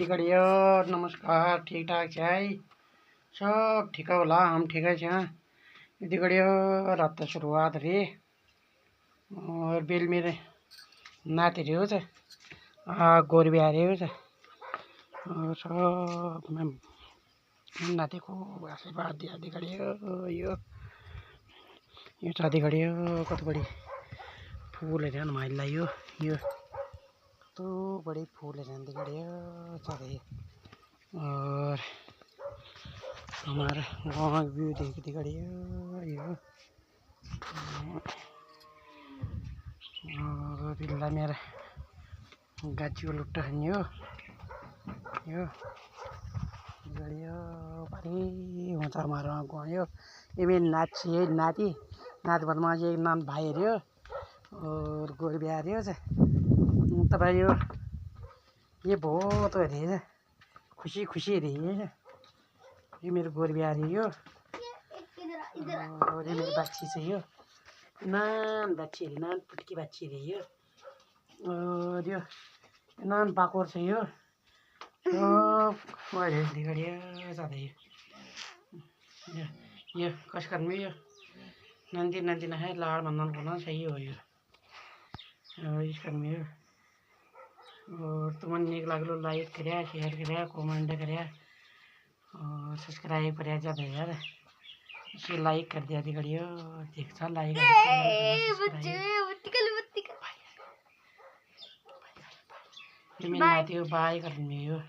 दिगड़ियो नमस्कार। ठीक ठाक है सब ठीक होला। हम ठीक है दिगड़ियो। रात शुरुआत रे और बिल मेरे नाते रे हो गोर बिहारे हो और सब मैं नाते को आशीर्वाद दिया दिगड़ियो। यो शादी दिगड़ियो कत बड़ी फूल है माइला यो तो बड़ी फूल है दिगड़ियो सारे। और हमारा गाँव व्यू देख दिगड़ियो यो और बिल्ला मेरा गाची को लुट्टा है यो दिगड़ियो भारी हुन्छ हमारा गाँव यो। ये मेरी नाची नाती नात बदमा एक नाम भाई रे और गोर बिहार तो भाई ये बहुत रही खुशी खुशी रही है। ये मेरे गोर बिहार यो और ये मेरी बच्ची से यो नान बच्ची रही नान पुटकी बच्ची रही और यो नान पाकोर से यो सब दिगड़िया ज़्यादा ये कश कर में यो नंदी नंदी ना है लाड़ मनन को ना सही हो यो इस कर में यो। और तुमन नीक लागलो लाइक करिया शेयर करिया कमेंट करिया और सब्सक्राइब करिया ज़्यादा यार इसे लाइक कर दिया दिगड़ियो। देख सा लाइक ये मैं नाती बाय कर में यो।